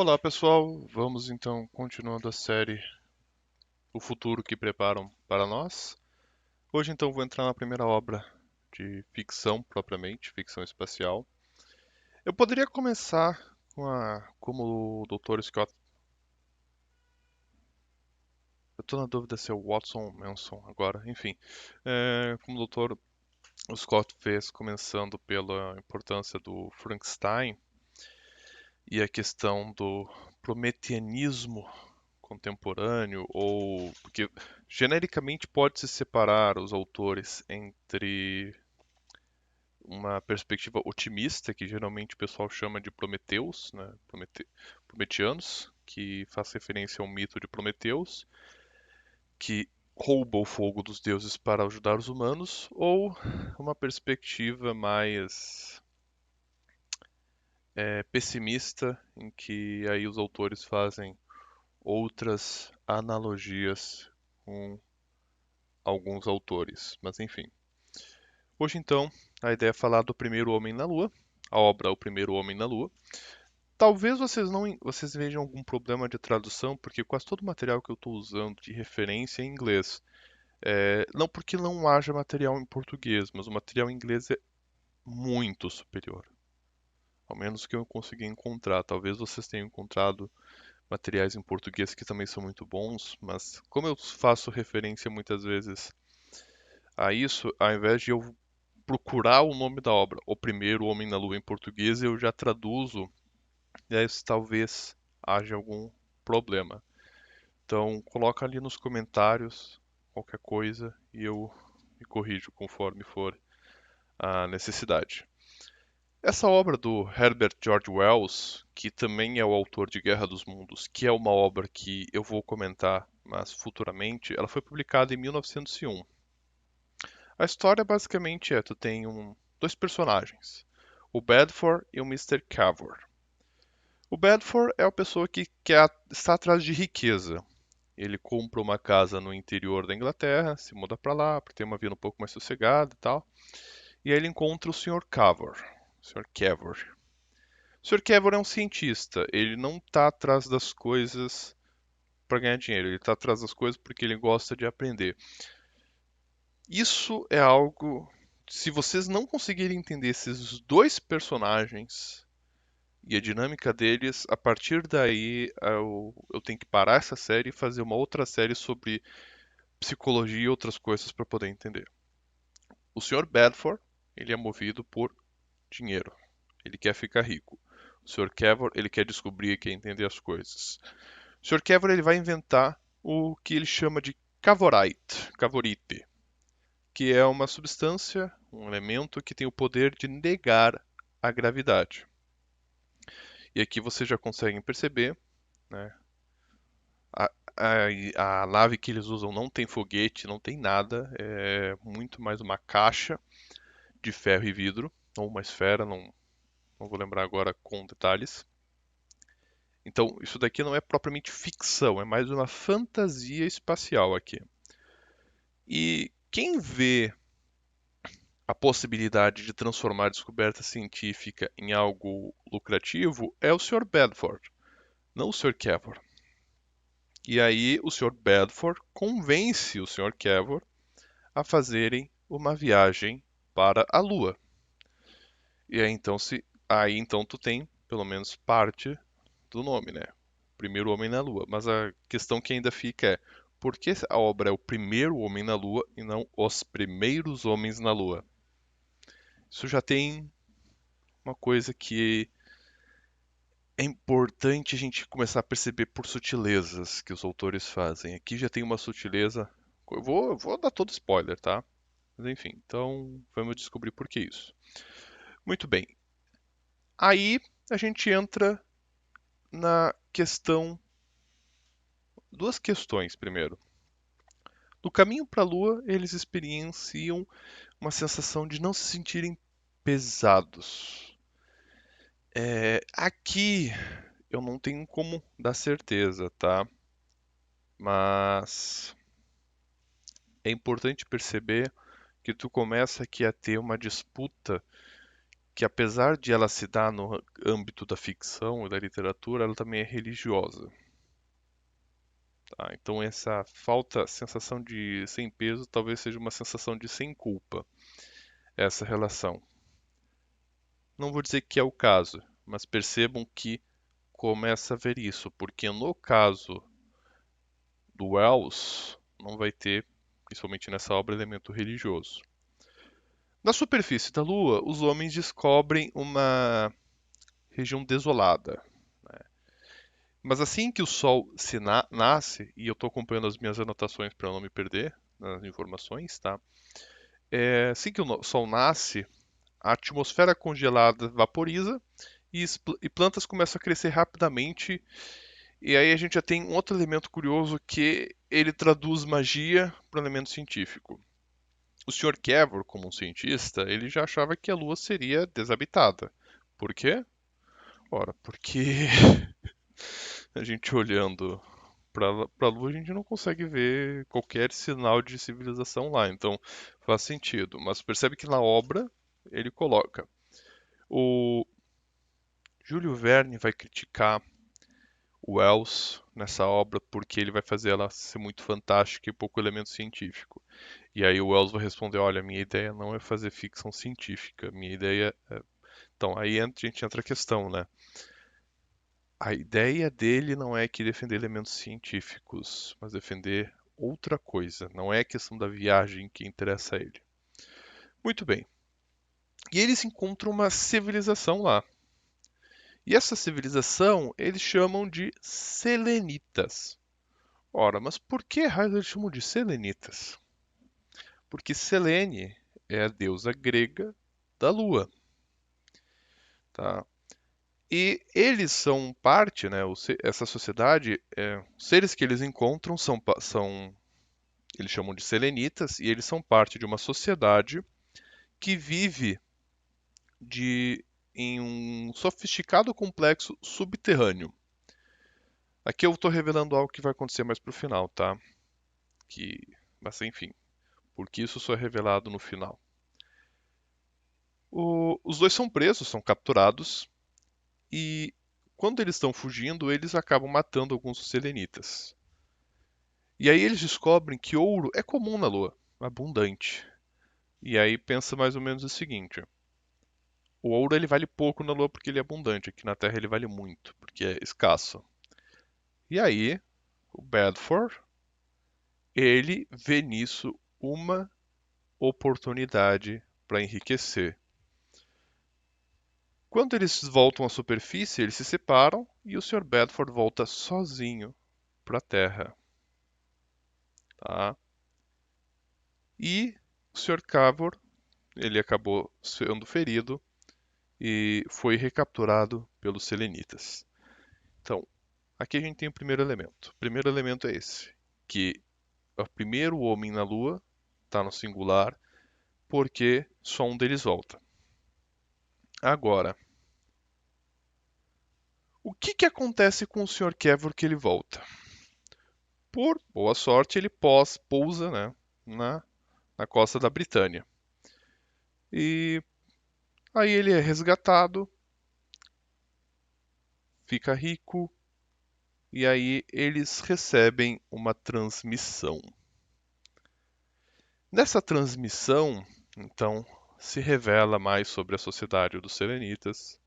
Olá pessoal, vamos então continuando a série O Futuro que Preparam para Nós. Hoje então vou entrar na primeira obra de ficção propriamente, ficção espacial. Eu poderia começar como o Dr. Scott. Eu estou na dúvida se é o Watson ou Manson agora, enfim. Como o Dr. Scott fez, começando pela importância do Frankenstein e a questão do prometianismo contemporâneo, ou porque genericamente pode-se separar os autores entre uma perspectiva otimista, que geralmente o pessoal chama de Prometeus, né? Prometianos, que faz referência ao mito de Prometeus, que rouba o fogo dos deuses para ajudar os humanos, ou uma perspectiva mais pessimista, em que aí os autores fazem outras analogias com alguns autores, mas enfim. Hoje então, a ideia é falar do primeiro homem na Lua, a obra O Primeiro Homem na Lua. Talvez vocês vejam algum problema de tradução, porque quase todo o material que eu estou usando de referência é em inglês. Não porque não haja material em português, mas o material em inglês é muito superior. Ao menos que eu consegui encontrar. Talvez vocês tenham encontrado materiais em português que também são muito bons, mas como eu faço referência muitas vezes a isso, ao invés de eu procurar o nome da obra, O Primeiro Homem na Lua em português, eu já traduzo, e aí talvez haja algum problema. Então, coloca ali nos comentários qualquer coisa e eu me corrijo conforme for a necessidade. Essa obra do Herbert George Wells, que também é o autor de Guerra dos Mundos, que é uma obra que eu vou comentar, mas futuramente, ela foi publicada em 1901. A história basicamente tu tem dois personagens, o Bedford e o Mister Cavor. O Bedford é a pessoa que está atrás de riqueza. Ele compra uma casa no interior da Inglaterra, se muda para lá para ter uma vida um pouco mais sossegada e tal. E aí ele encontra o Sr. Cavor. O Sr. Cavor. O Sr. Cavor é um cientista. Ele não está atrás das coisas para ganhar dinheiro. Ele está atrás das coisas porque ele gosta de aprender. Isso é algo. Se vocês não conseguirem entender esses dois personagens e a dinâmica deles, a partir daí eu tenho que parar essa série e fazer uma outra série sobre psicologia e outras coisas para poder entender. O Sr. Bedford, ele é movido por dinheiro. Ele quer ficar rico. O Sr. Cavor, ele quer descobrir, quer entender as coisas. O Sr. Cavor, ele vai inventar o que ele chama de cavorite, que é uma substância, um elemento que tem o poder de negar a gravidade. E aqui vocês já conseguem perceber, né? A, a nave que eles usam não tem foguete, não tem nada, é muito mais uma caixa de ferro e vidro, ou uma esfera, não vou lembrar agora com detalhes. Então, isso daqui não é propriamente ficção, é mais uma fantasia espacial aqui. E quem vê a possibilidade de transformar a descoberta científica em algo lucrativo é o Sr. Bedford, não o Sr. Cavor. E aí o Sr. Bedford convence o Sr. Cavor a fazerem uma viagem para a Lua. E aí então tu tem pelo menos parte do nome, né? Primeiro homem na Lua. Mas a questão que ainda fica é por que a obra é o primeiro homem na Lua e não os primeiros homens na Lua? Isso já tem uma coisa que é importante a gente começar a perceber por sutilezas que os autores fazem. Aqui já tem uma sutileza. Eu vou dar todo spoiler, tá? Mas enfim, então vamos descobrir por que isso. Muito bem. Aí a gente entra na questão. Duas questões primeiro. No caminho para a Lua, eles experienciam uma sensação de não se sentirem pesados. Aqui eu não tenho como dar certeza, tá? Mas é importante perceber que tu começa aqui a ter uma disputa que apesar de ela se dar no âmbito da ficção e da literatura, ela também é religiosa. Tá? Então essa sensação de sem peso, talvez seja uma sensação de sem culpa, essa relação. Não vou dizer que é o caso, mas percebam que começa a ver isso, porque no caso do Wells, não vai ter, principalmente nessa obra, elemento religioso. Na superfície da Lua, os homens descobrem uma região desolada. Mas assim que o Sol nasce, e eu estou acompanhando as minhas anotações para não me perder nas informações, tá? Assim que o Sol nasce, a atmosfera congelada vaporiza e plantas começam a crescer rapidamente. E aí a gente já tem um outro elemento curioso que ele traduz magia para um elemento científico. O Sr. Cavor, como um cientista, ele já achava que a Lua seria desabitada. Por quê? Ora, porque a gente olhando para a Lua, a gente não consegue ver qualquer sinal de civilização lá. Então faz sentido. Mas percebe que na obra ele coloca. O Júlio Verne vai criticar o Wells nessa obra porque ele vai fazer ela ser muito fantástica e pouco elemento científico. E aí o Wells vai responder, olha, minha ideia não é fazer ficção científica, minha ideia é... Então, aí a gente entra a questão, né? A ideia dele não é que defender elementos científicos, mas defender outra coisa. Não é a questão da viagem que interessa a ele. Muito bem. E eles encontram uma civilização lá. E essa civilização eles chamam de Selenitas. Ora, mas por que raios eles chamam de Selenitas? Porque Selene é a deusa grega da lua, tá? E eles são parte, né? Essa sociedade, os seres que eles encontram eles chamam de selenitas, e eles são parte de uma sociedade que vive de, em um sofisticado complexo subterrâneo. Aqui eu estou revelando algo que vai acontecer mais pro final, tá? Mas enfim, porque isso só é revelado no final. Os dois são presos, são capturados, e quando eles estão fugindo, eles acabam matando alguns selenitas. E aí eles descobrem que ouro é comum na Lua, abundante. E aí pensa mais ou menos o seguinte: o ouro ele vale pouco na Lua porque ele é abundante, aqui na Terra ele vale muito, porque é escasso. E aí o Bedford, ele vê nisso uma oportunidade para enriquecer. Quando eles voltam à superfície, eles se separam e o Sr. Bedford volta sozinho para a Terra, tá? E o Sr. Cavor, ele acabou sendo ferido e foi recapturado pelos selenitas. Então, aqui a gente tem o primeiro elemento. O primeiro elemento é esse, que o primeiro homem na Lua está no singular porque só um deles volta. Agora, o que que acontece com o Sr. Cavor que ele volta? Por boa sorte, ele pousa, né, na costa da Britânia. E aí ele é resgatado, fica rico, e aí eles recebem uma transmissão. Nessa transmissão, então, se revela mais sobre a sociedade dos Selenitas,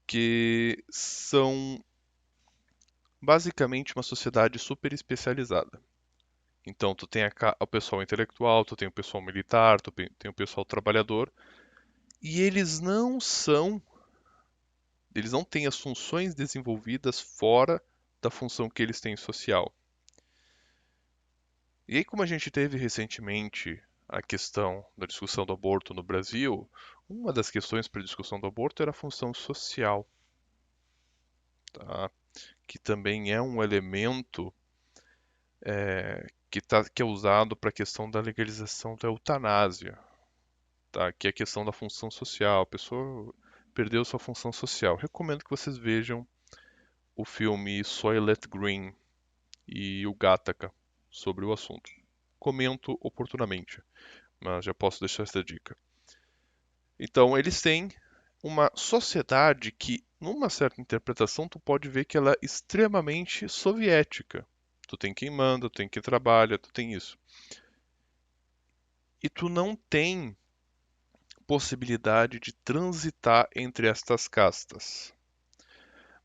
que são basicamente uma sociedade super especializada. Então, tu tem o pessoal intelectual, tu tem o pessoal militar, tem o pessoal trabalhador, e eles não têm as funções desenvolvidas fora da função que eles têm social. E aí, como a gente teve recentemente a questão da discussão do aborto no Brasil, uma das questões para a discussão do aborto era a função social, tá? Que também é um elemento que é usado para a questão da legalização da eutanásia, tá? Que é a questão da função social. A pessoa perdeu sua função social. Recomendo que vocês vejam o filme Soylent Green e o Gattaca sobre o assunto. Comento oportunamente, mas já posso deixar essa dica. Então, eles têm uma sociedade que, numa certa interpretação, tu pode ver que ela é extremamente soviética. Tu tem quem manda, tu tem quem trabalha, tu tem isso. E tu não tem possibilidade de transitar entre estas castas.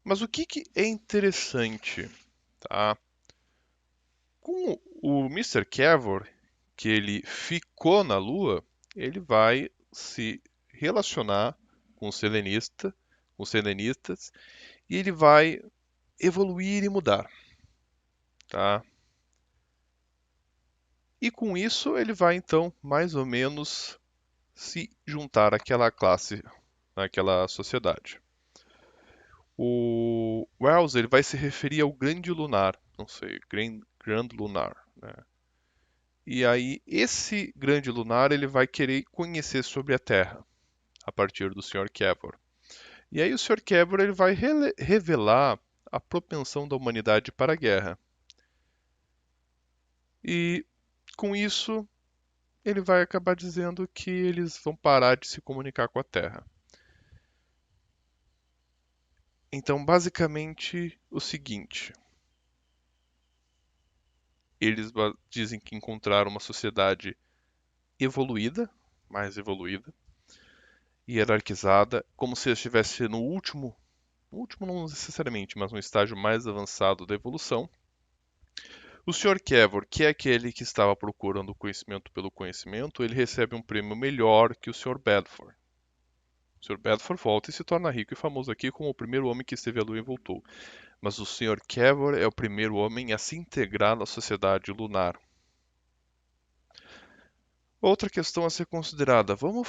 Mas o que que é interessante, tá? Com o Mister Cavor, que ele ficou na Lua, ele vai se relacionar com o selenista, com os selenistas, e ele vai evoluir e mudar, tá? E com isso ele vai então mais ou menos se juntar àquela classe, àquela sociedade. O Wells ele vai se referir ao grande lunar, não sei, Grand Lunar, né? E aí esse grande lunar ele vai querer conhecer sobre a Terra a partir do Sr. Cavor. E aí o Sr. Cavor ele vai revelar a propensão da humanidade para a guerra. E com isso ele vai acabar dizendo que eles vão parar de se comunicar com a Terra. Então, basicamente, o seguinte: eles dizem que encontraram uma sociedade evoluída, mais evoluída, hierarquizada, como se estivesse no último não necessariamente, mas no estágio mais avançado da evolução. O Sr. Cavor, que é aquele que estava procurando o conhecimento pelo conhecimento, ele recebe um prêmio melhor que o Sr. Bedford. O Sr. Bedford volta e se torna rico e famoso aqui como o primeiro homem que esteve à Lua e voltou. Mas o Sr. Cavor é o primeiro homem a se integrar na sociedade lunar. Outra questão a ser considerada, vamos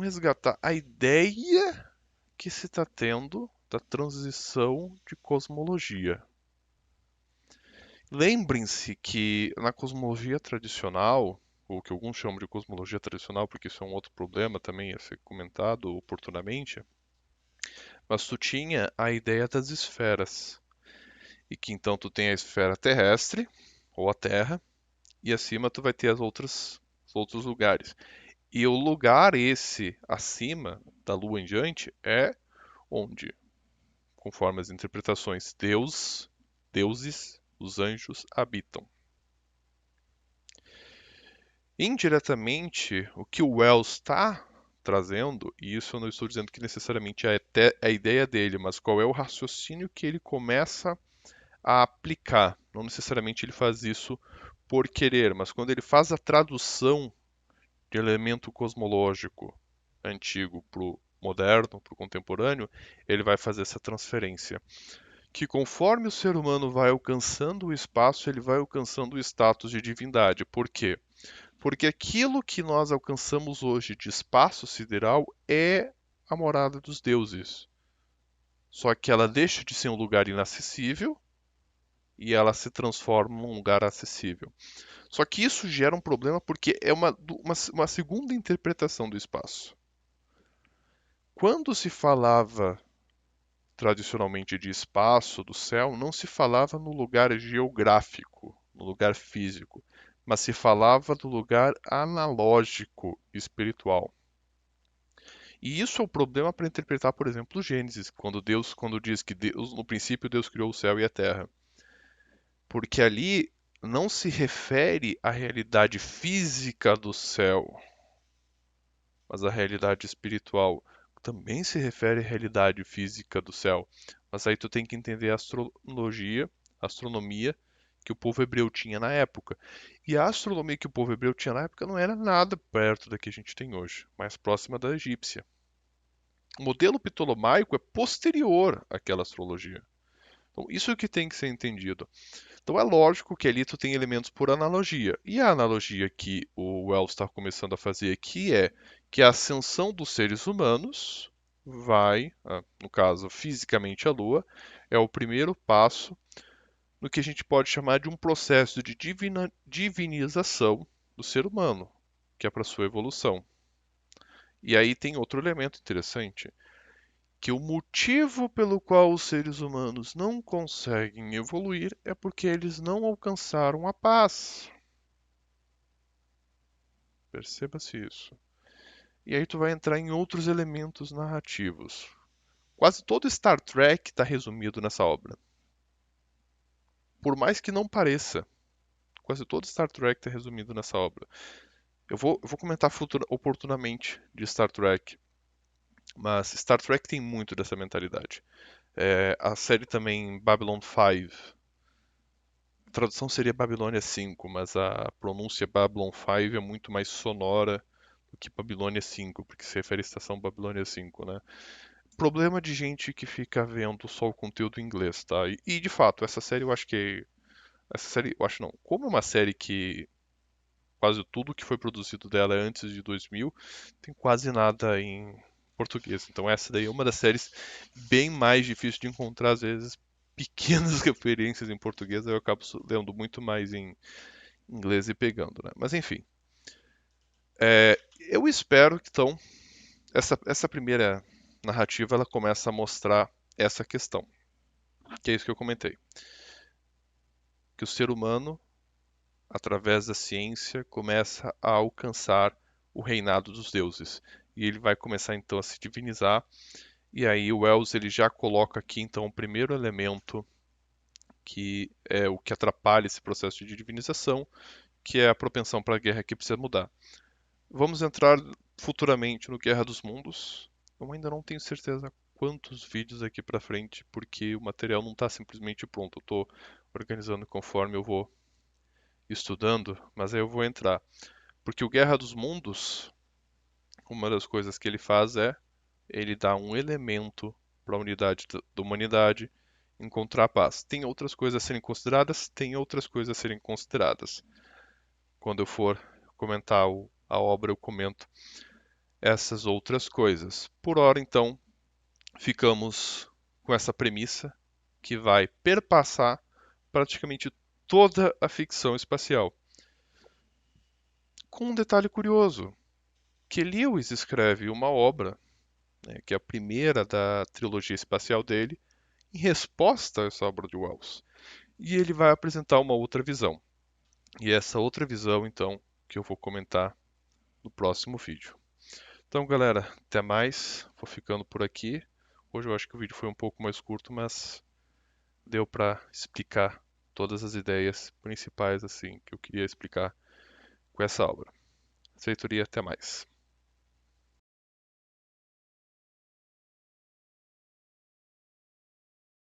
resgatar a ideia que se está tendo da transição de cosmologia. Lembrem-se que na cosmologia tradicional, ou que alguns chamam de cosmologia tradicional, porque isso é um outro problema também a ser comentado oportunamente, mas tu tinha a ideia das esferas. E que então tu tem a esfera terrestre, ou a Terra, e acima tu vai ter os outros lugares. E o lugar esse acima da Lua em diante é onde, conforme as interpretações, deuses, os anjos habitam. Indiretamente, o que o Wells está trazendo, e isso eu não estou dizendo que necessariamente é até a ideia dele, mas qual é o raciocínio que ele começa a aplicar. Não necessariamente ele faz isso por querer, mas quando ele faz a tradução de elemento cosmológico antigo para o moderno, para o contemporâneo, ele vai fazer essa transferência. Que conforme o ser humano vai alcançando o espaço, ele vai alcançando o status de divindade. Por quê? Porque aquilo que nós alcançamos hoje de espaço sideral é a morada dos deuses. Só que ela deixa de ser um lugar inacessível e ela se transforma num lugar acessível. Só que isso gera um problema porque é uma segunda interpretação do espaço. Quando se falava tradicionalmente de espaço, do céu, não se falava no lugar geográfico, no lugar físico, mas se falava do lugar analógico espiritual. E isso é o problema para interpretar, por exemplo, o Gênesis, quando diz que Deus, no princípio Deus criou o céu e a terra. Porque ali não se refere à realidade física do céu, mas à realidade espiritual. Também se refere à realidade física do céu. Mas aí tu tem que entender a astronomia que o povo hebreu tinha na época. E a astronomia que o povo hebreu tinha na época não era nada perto da que a gente tem hoje, mais próxima da egípcia. O modelo ptolomaico é posterior àquela astrologia. Então, isso é que tem que ser entendido. Então, é lógico que ali tu tem elementos por analogia. E a analogia que o Wells está começando a fazer aqui é que a ascensão dos seres humanos vai, no caso, fisicamente a Lua, é o primeiro passo no que a gente pode chamar de um processo de divinização do ser humano, que é para sua evolução. E aí tem outro elemento interessante, que o motivo pelo qual os seres humanos não conseguem evoluir é porque eles não alcançaram a paz. Perceba-se isso. E aí tu vai entrar em outros elementos narrativos. Quase todo Star Trek está resumido nessa obra. Por mais que não pareça, quase todo Star Trek está resumido nessa obra. Eu vou comentar oportunamente de Star Trek, mas Star Trek tem muito dessa mentalidade. A série também Babylon 5, a tradução seria Babilônia 5, mas a pronúncia Babylon 5 é muito mais sonora do que Babilônia 5, porque se refere à estação Babilônia 5, né? Problema de gente que fica vendo só o conteúdo em inglês, tá? E de fato, essa série eu acho que. Essa série, eu acho não. Como é uma série que quase tudo que foi produzido dela é antes de 2000, tem quase nada em português. Então essa daí é uma das séries bem mais difíceis de encontrar, às vezes, pequenas referências em português, eu acabo lendo muito mais em inglês e pegando, né? Mas enfim, eu espero que então essa primeira narrativa ela começa a mostrar essa questão, que é isso que eu comentei, que o ser humano, através da ciência, começa a alcançar o reinado dos deuses. E ele vai começar então a se divinizar. E aí o Wells ele já coloca aqui então o primeiro elemento que é o que atrapalha esse processo de divinização, que é a propensão para a guerra que precisa mudar. Vamos entrar futuramente no Guerra dos Mundos. Eu ainda não tenho certeza quantos vídeos aqui para frente, porque o material não está simplesmente pronto. Eu estou organizando conforme eu vou estudando, mas aí eu vou entrar. Porque o Guerra dos Mundos, uma das coisas que ele faz é ele dá um elemento para a unidade da humanidade encontrar a paz. Tem outras coisas a serem consideradas, tem outras coisas a serem consideradas. Quando eu for comentar a obra, eu comento essas outras coisas. Por hora, então, ficamos com essa premissa que vai perpassar praticamente toda a ficção espacial. Com um detalhe curioso, que Lewis escreve uma obra, né, que é a primeira da trilogia espacial dele, em resposta a essa obra de Wells. E ele vai apresentar uma outra visão. E essa outra visão, então, que eu vou comentar no próximo vídeo. Então, galera, até mais. Vou ficando por aqui. Hoje eu acho que o vídeo foi um pouco mais curto, mas deu para explicar todas as ideias principais assim que eu queria explicar com essa obra. Feitoria, até mais.